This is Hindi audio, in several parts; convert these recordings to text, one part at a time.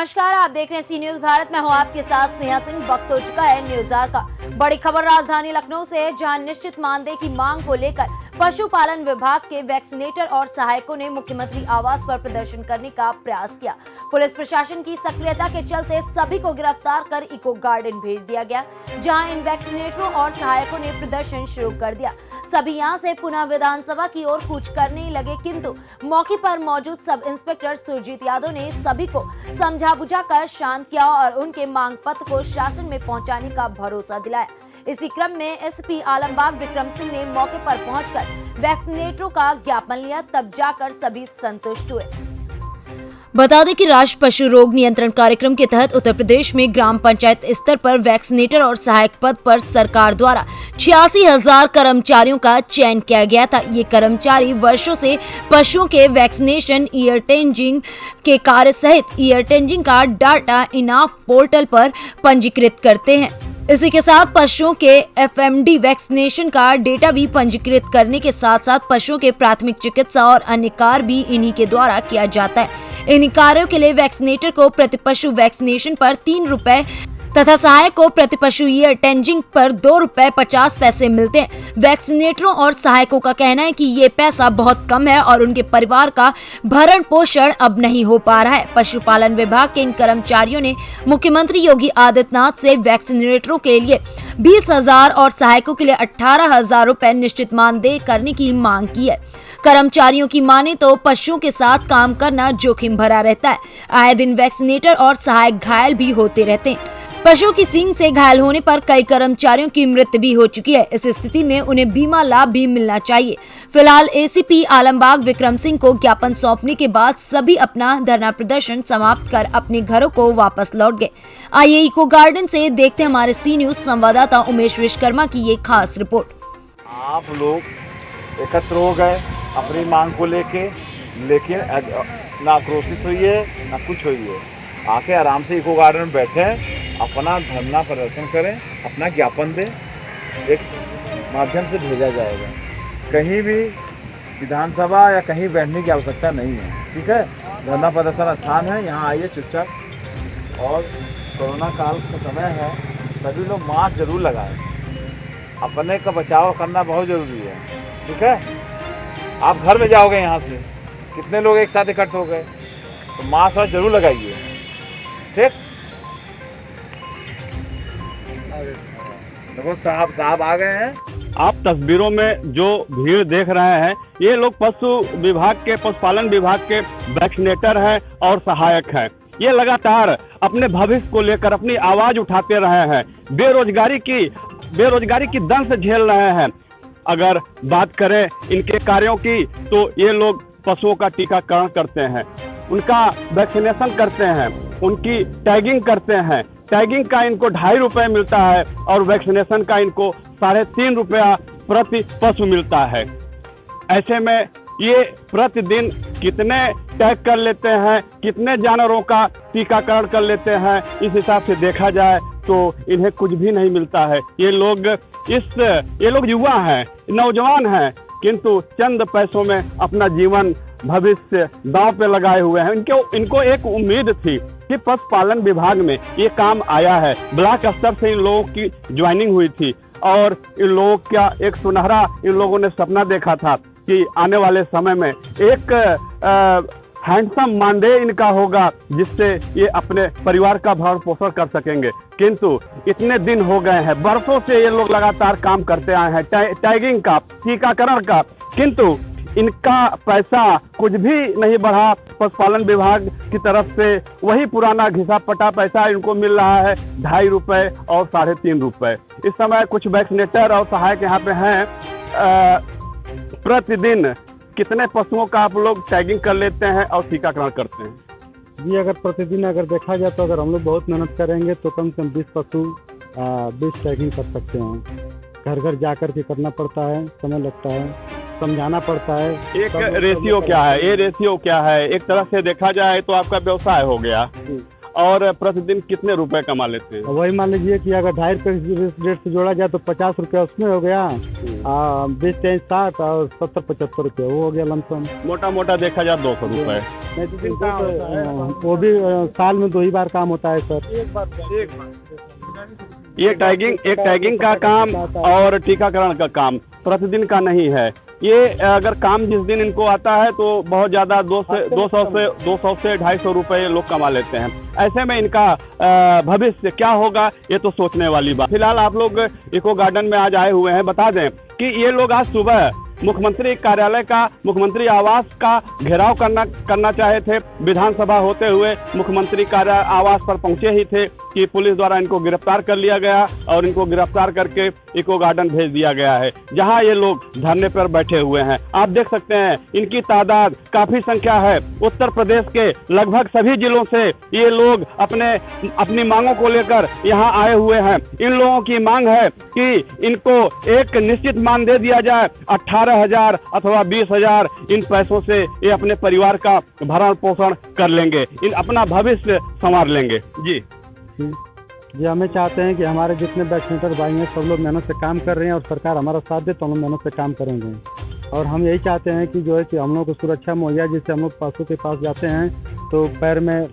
नमस्कार, आप देख रहे हैं सी न्यूज भारत। मैं हूं आपके साथ स्नेहा सिंह। वक्त हो चुका है न्यूज आवर का। बड़ी खबर राजधानी लखनऊ से, जहां निश्चित मानदेय की मांग को लेकर पशुपालन विभाग के वैक्सीनेटर और सहायकों ने मुख्यमंत्री आवास पर प्रदर्शन करने का प्रयास किया। पुलिस प्रशासन की सक्रियता के चलते सभी को गिरफ्तार कर इको गार्डन भेज दिया गया, जहां इन वैक्सीनेटरों और सहायकों ने प्रदर्शन शुरू कर दिया। सभी यहां से पुनः विधानसभा की ओर कूच करने लगे, किंतु मौके पर मौजूद सब इंस्पेक्टर सुरजीत यादव ने सभी को समझा बुझाकर शांत किया और उनके मांग पत्र को शासन में पहुंचाने का भरोसा दिलाया। इसी क्रम में एसपी आलमबाग विक्रम सिंह ने मौके पर पहुंचकर वैक्सीनेटरों का ज्ञापन लिया, तब जाकर सभी संतुष्ट हुए। बता दें कि राष्ट्रीय पशु रोग नियंत्रण कार्यक्रम के तहत उत्तर प्रदेश में ग्राम पंचायत स्तर पर वैक्सीनेटर और सहायक पद पर सरकार द्वारा 86,000 कर्मचारियों का चयन किया गया था। ये कर्मचारी वर्षों से पशुओं के वैक्सीनेशन, ईयर टेंजिंग के कार्य सहित ईयर टेंजिंग का डाटा इनाफ पोर्टल पर पंजीकृत करते हैं। इसी के साथ पशुओं के एफएमडी वैक्सीनेशन का डेटा भी पंजीकृत करने के साथ साथ पशुओं के प्राथमिक चिकित्सा और अन्य कार्य भी इन्हीं के द्वारा किया जाता है। इन कार्यों के लिए वैक्सीनेटर को प्रति पशु वैक्सीनेशन पर 3 रुपए तथा सहायक को प्रति पशु ईयर टेंजिंग पर 2 रुपए 50 पैसे मिलते हैं। वैक्सीनेटरों और सहायकों का कहना है कि ये पैसा बहुत कम है और उनके परिवार का भरण पोषण अब नहीं हो पा रहा है। पशुपालन विभाग के इन कर्मचारियों ने मुख्यमंत्री योगी आदित्यनाथ से वैक्सीनेटरों के लिए 20,000 और सहायकों के लिए 18,000 रुपए निश्चित मानदेय करने की मांग की है। कर्मचारियों की माने तो पशुओं के साथ काम करना जोखिम भरा रहता है। आए दिन वैक्सीनेटर और सहायक घायल भी होते रहते हैं। पशुओं की सींग से घायल होने पर कई कर्मचारियों की मृत्यु भी हो चुकी है। इस स्थिति में उन्हें बीमा लाभ भी मिलना चाहिए। फिलहाल एसीपी आलमबाग विक्रम सिंह को ज्ञापन सौंपने के बाद सभी अपना धरना प्रदर्शन समाप्त कर अपने घरों को वापस लौट गए। आइए इको गार्डन से देखते हैं हमारे सी न्यूज संवाददाता उमेश विश्वकर्मा की ये खास रिपोर्ट। आप लोग एकत्र हो गए अपनी मांग को लेकिन ना आक्रोशित हुई है ना कुछ हुई है। आके आराम से इको गार्डन में बैठे, अपना धरना प्रदर्शन करें, अपना ज्ञापन दें, एक माध्यम से भेजा जाएगा। कहीं भी विधानसभा या कहीं बैठने की आवश्यकता नहीं है, ठीक है। धरना प्रदर्शन स्थान है, यहाँ आइए चुपचाप। और कोरोना काल का समय है, सभी लोग मास्क जरूर लगाएं। अपने का बचाव करना बहुत ज़रूरी है, ठीक है। आप घर में जाओगे, यहाँ से कितने लोग एक साथ इकट्ठे हो गए, तो मास्क जरूर लगाइए, ठीक। देखो साहब आ गए हैं। आप तस्वीरों में जो भीड़ देख रहे हैं, ये लोग पशुपालन विभाग के वैक्सीनेटर हैं और सहायक हैं। ये लगातार अपने भविष्य को लेकर अपनी आवाज उठाते रहे हैं। बेरोजगारी की दंश झेल रहे हैं। अगर बात करें इनके कार्यों की, तो ये लोग पशुओं का टीकाकरण करते हैं, उनका वैक्सीनेशन करते हैं, उनकी टैगिंग करते हैं। टैगिंग का इनको 2.5 रुपये मिलता है और वैक्सीनेशन का इनको 3.5 रुपया प्रति पशु मिलता है। ऐसे में ये प्रतिदिन कितने टैग कर लेते हैं, कितने जानवरों का टीकाकरण कर लेते हैं, इस हिसाब से देखा जाए तो इन्हें कुछ भी नहीं मिलता है। ये लोग युवा हैं, नौजवान हैं, किंतु चंद पैसों में अपना जीवन भविष्य दांव पे लगाए हुए हैं। इनको एक उम्मीद थी कि पशुपालन विभाग में ये काम आया है। ब्लॉक स्तर से इन लोगों की ज्वाइनिंग हुई थी और इन लोगों का एक सुनहरा इन लोगों ने सपना देखा था कि आने वाले समय में एक हैंडसम मानदेय इनका होगा, जिससे ये अपने परिवार का भरण पोषण कर सकेंगे। किंतु इतने दिन हो गए हैं, बरसों से ये लोग लगातार काम करते आए हैं, टैगिंग का, टीकाकरण का, किंतु इनका पैसा कुछ भी नहीं बढ़ा। पशुपालन विभाग की तरफ से वही पुराना घिसा पटा पैसा इनको मिल रहा है, 2.5 रुपये और 3.5 रुपये। इस समय कुछ वैक्सीनेटर और सहायक यहाँ पे हैं। प्रतिदिन कितने पशुओं का आप लोग टैगिंग कर लेते हैं और टीकाकरण करते हैं? जी, अगर प्रतिदिन अगर देखा जाए तो अगर हम लोग बहुत मेहनत करेंगे तो कम से कम 20 पशु 20 टैगिंग कर सकते हैं। घर घर जाकर के करना पड़ता है, समय लगता है, समझाना पड़ता है। एक रेशियो क्या है, ये रेशियो क्या है? एक तरह से देखा जाए तो आपका व्यवसाय हो गया और प्रतिदिन कितने रुपए कमा लेते हैं? वही मान लीजिए कि अगर 2.5 रुपये रेट से जोड़ा जाए तो 50 रुपया उसमें हो गया, 20 60 और 70 75 रुपये वो हो गया लमसम। मोटा मोटा देखा जाए 200 रुपए। वो भी साल में 2 ही बार काम होता है सर। एक टैगिंग का काम और टीकाकरण का काम प्रतिदिन का नहीं है। ये अगर काम जिस दिन इनको आता है तो बहुत ज़्यादा 200 से 250 रुपए लोग कमा लेते हैं। ऐसे में इनका भविष्य क्या होगा ये तो सोचने वाली बात। फिलहाल आप लोग इको गार्डन में आज आए हुए हैं। बता दें कि ये लोग आज सुबह मुख्यमंत्री कार्यालय का, मुख्यमंत्री आवास का घेराव करना चाहे थे। विधानसभा होते हुए मुख्यमंत्री आवास पर पहुंचे ही थे कि पुलिस द्वारा इनको गिरफ्तार कर लिया गया और इनको गिरफ्तार करके इको गार्डन भेज दिया गया है, जहां ये लोग धरने पर बैठे हुए हैं। आप देख सकते हैं इनकी तादाद काफी संख्या है। उत्तर प्रदेश के लगभग सभी जिलों से ये लोग अपनी मांगों को लेकर यहाँ आए हुए हैं। इन लोगों की मांग है कि इनको एक निश्चित मान दे दिया जाए। 18,000 अथवा 20,000 इन पैसों से ये अपने परिवार का भरण पोषण कर लेंगे, अपना भविष्य संवार लेंगे। जी हमें चाहते हैं कि हमारे जितने वैक्सीनेटर भाई हैं सब लोग मेहनत से काम कर रहे हैं और सरकार हमारा साथ दे तो हम लोग मेहनत से काम करेंगे। और हम यही चाहते हैं कि जो है कि हम लोग को सुरक्षा मुहैया, जिससे हम लोग पशु के पास जाते हैं तो पैर में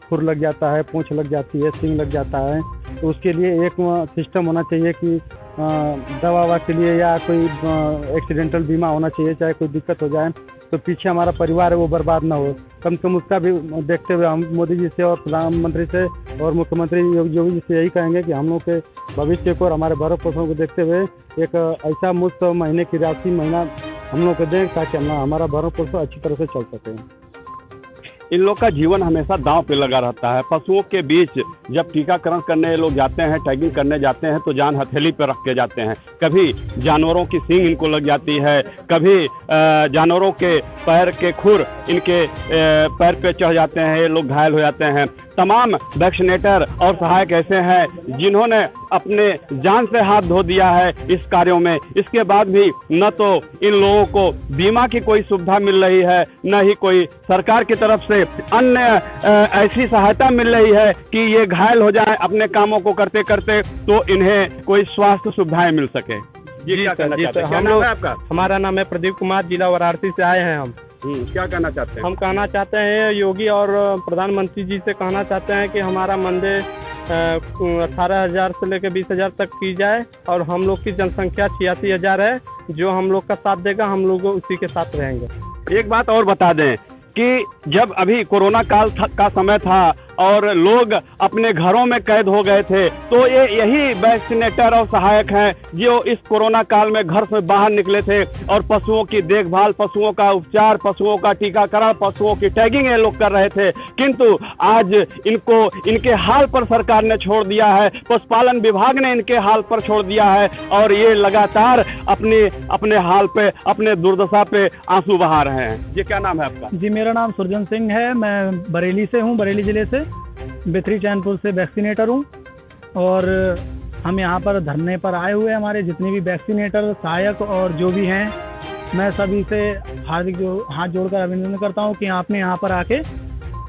खुर लग जाता है, पूंछ लग जाती है, सींग लग जाता है, तो उसके लिए एक सिस्टम होना चाहिए कि दवा के लिए या कोई एक्सीडेंटल बीमा होना चाहिए। चाहे कोई दिक्कत हो जाए तो पीछे हमारा परिवार है वो बर्बाद ना हो। कम से कम उसका भी देखते हुए हम मोदी जी से और प्रधानमंत्री से और मुख्यमंत्री योगी जी से यही कहेंगे कि हम लोग के भविष्य को और हमारे भरण पोषण को देखते हुए एक ऐसा मुफ्त महीने की राशि महीना हम लोग को दें ताकि हमारा भरण पोषण अच्छी तरह से चल सके। इन लोग का जीवन हमेशा दांव पे लगा रहता है। पशुओं के बीच जब टीकाकरण करने लोग जाते हैं, टैगिंग करने जाते हैं तो जान हथेली पर रख के जाते हैं। कभी जानवरों की सींग इनको लग जाती है, कभी जानवरों के पैर के खुर इनके पैर पे चढ़ जाते हैं, ये लोग घायल हो जाते हैं। तमाम वैक्सीनेटर और सहायक ऐसे हैं जिन्होंने अपने जान से हाथ धो दिया है इस कार्यों में। इसके बाद भी न तो इन लोगों को बीमा की कोई सुविधा मिल रही है, न ही कोई सरकार की तरफ से अन्य ऐसी सहायता मिल रही है कि ये घायल हो जाए अपने कामों को करते करते तो इन्हें कोई स्वास्थ्य सुविधाएं मिल सके। जी सर, क्या नाम है आपका? हमारा नाम है प्रदीप कुमार, जिला वाराणसी से आए हैं हम। क्या कहना चाहते हैं? हम कहना चाहते हैं योगी और प्रधानमंत्री जी से कहना चाहते हैं कि हमारा मानदेय 18,000 से लेकर 20,000 तक की जाए और हम लोग की जनसंख्या 86,000 है। जो हम लोग का साथ देगा हम लोग उसी के साथ रहेंगे। एक बात और बता दें कि जब अभी कोरोना काल का समय था और लोग अपने घरों में कैद हो गए थे तो ये यही वैक्सीनेटर और सहायक हैं जो इस कोरोना काल में घर से बाहर निकले थे और पशुओं की देखभाल, पशुओं का उपचार, पशुओं का टीकाकरण, पशुओं की टैगिंग ये लोग कर रहे थे। किंतु आज इनको इनके हाल पर सरकार ने छोड़ दिया है, पशुपालन विभाग ने इनके हाल पर छोड़ दिया है और ये लगातार अपने हाल पे, अपने दुर्दशा पे आंसू बहा रहे हैं। ये क्या नाम है आपका? जी मेरा नाम सुरजन सिंह है, मैं बरेली से हूँ, बरेली जिले से बिथरी चैनपुर से वैक्सीनेटर हूँ। और हम यहाँ पर धरने पर आए हुए, हमारे जितने भी वैक्सीनेटर, सहायक और जो भी हैं, मैं सभी से हार्दिक हाथ जोड़कर अभिनंदन करता हूँ कि आपने यहाँ पर आके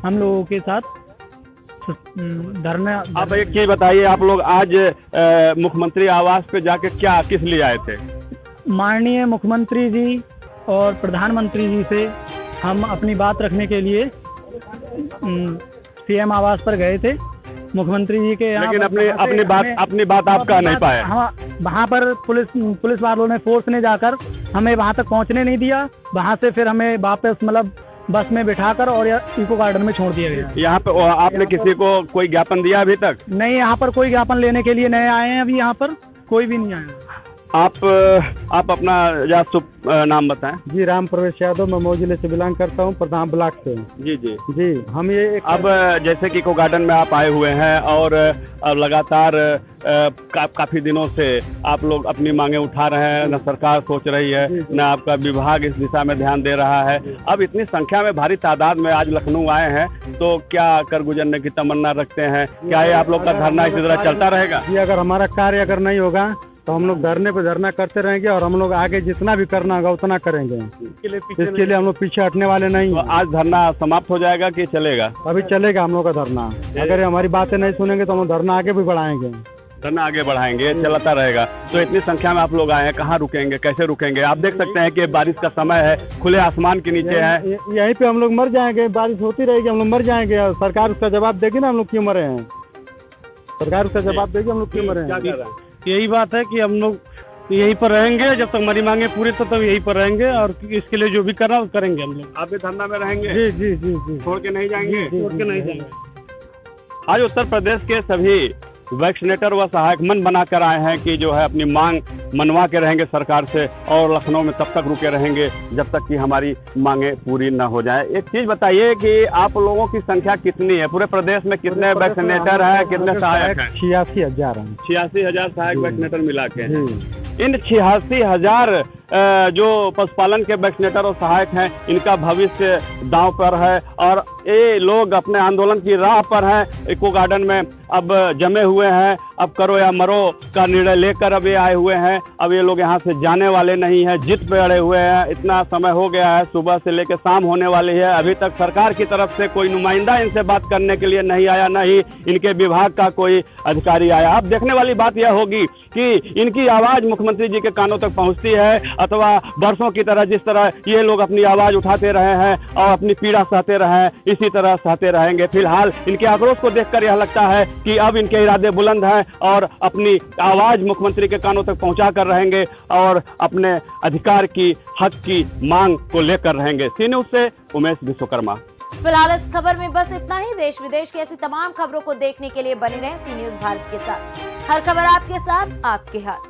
हम लोगों के साथ धरना। आप एक चीज बताइए, आप लोग आज मुख्यमंत्री आवास पे जाके क्या किस लिए आए थे? माननीय मुख्यमंत्री जी और प्रधानमंत्री जी से हम अपनी बात रखने के लिए सीएम आवास पर गए थे। मुख्यमंत्री जी के यहाँ, लेकिन अपनी बात आप कह नहीं पाए। वहाँ पर पुलिस वालों ने फोर्स ने जाकर हमें वहाँ तक पहुँचने नहीं दिया। वहाँ से फिर हमें वापस बस में बिठाकर और इको गार्डन में छोड़ दिया गया। यहाँ पे आपने किसी को कोई ज्ञापन दिया अभी तक? नहीं, यहाँ पर कोई ज्ञापन लेने के लिए नहीं आए हैं, अभी यहाँ पर कोई भी नहीं आया। आप अपना या नाम बताएं। जी राम प्रवेश यादव, मैं मऊ जिले से बिलोंग करता हूँ, प्रधान ब्लॉक से। जी हम ये अब जैसे कि इको गार्डन में आप आए हुए हैं और लगातार काफी दिनों से आप लोग अपनी मांगे उठा रहे हैं, न सरकार सोच रही है, न आपका विभाग इस दिशा में ध्यान दे रहा है। अब इतनी संख्या में, भारी तादाद में आज लखनऊ आए हैं तो क्या कर गुजरने की तमन्ना रखते हैं? क्या ये आप लोग का धरना इसी तरह चलता रहेगा? जी अगर हमारा कार्य अगर नहीं होगा तो हम लोग धरने पे धरना करते रहेंगे और हम लोग आगे जितना भी करना होगा उतना करेंगे। इसके लिए हम लोग पीछे हटने वाले नहीं तो हैं। आज धरना समाप्त हो जाएगा कि चलेगा? अभी चलेगा हम लोग का धरना। अगर हमारी बातें नहीं सुनेंगे तो हम लोग धरना आगे भी बढ़ाएंगे। धरना आगे बढ़ाएंगे, चलता रहेगा। तो इतनी संख्या में आप लोग आए हैं, कहाँ रुकेंगे, कैसे रुकेंगे? आप देख सकते हैं कि बारिश का समय है, खुले आसमान के नीचे है। यहीं पे हम लोग मर जाएंगे, बारिश होती रहेगी, हम लोग मर जाएंगे और सरकार उसका जवाब देगी ना हम लोग क्यों मरे हैं। सरकार उसका जवाब देगी हम लोग क्यों मरे हैं। यही बात है कि हम लोग यहीं पर रहेंगे जब तक मरी मांगे पूरी तो तब यहीं पर रहेंगे और इसके लिए जो भी करना करेंगे हम लोग। आप भी धरना में रहेंगे? जी जी जी जी, छोड़ के नहीं जाएंगे? छोड़ के नहीं जाएंगे। आज उत्तर प्रदेश के सभी वैक्सीनेटर व सहायक मन बनाकर आए हैं कि जो है अपनी मांग मनवा के रहेंगे सरकार से और लखनऊ में तब तक रुके रहेंगे जब तक कि हमारी मांगे पूरी न हो जाए। एक चीज बताइए कि आप लोगों की संख्या कितनी है? पूरे प्रदेश में कितने वैक्सीनेटर है, कितने सहायक हैं? 86,000 हैं। 86,000 सहायक वैक्सीनेटर मिला के हैं। जी। इन 86,000 जो पशुपालन के वैक्सीनेटर और सहायक हैं, इनका भविष्य दांव पर है और ये लोग अपने आंदोलन की राह पर हैं। इको गार्डन में अब जमे हुए हैं। अब करो या मरो का निर्णय लेकर अब ये आए हुए हैं। अब ये लोग यहाँ से जाने वाले नहीं हैं, जिद पे अड़े हुए हैं। इतना समय हो गया है, सुबह से लेकर शाम होने वाली है, अभी तक सरकार की तरफ से कोई नुमाइंदा इनसे बात करने के लिए नहीं आया, न ही इनके विभाग का कोई अधिकारी आया। अब देखने वाली बात यह होगी कि इनकी आवाज़ मुख्यमंत्री जी के कानों तक पहुँचती है अथवा वर्षों की तरह जिस तरह ये लोग अपनी आवाज़ उठाते रहे हैं और अपनी पीड़ा सहते रहे हैं, इसी तरह सहते रहेंगे। फिलहाल इनके आक्रोश को देखकर यह लगता है कि अब इनके इरादे बुलंद हैं और अपनी आवाज़ मुख्यमंत्री के कानों तक पहुंचा कर रहेंगे और अपने अधिकार की, हक की मांग को लेकर रहेंगे। सी न्यूज़ से उमेश विश्वकर्मा। फिलहाल इस खबर में बस इतना ही। देश विदेश की ऐसी तमाम खबरों को देखने के लिए बने रहें सी न्यूज़ भारत के साथ। हर खबर आपके साथ, आपके हाथ।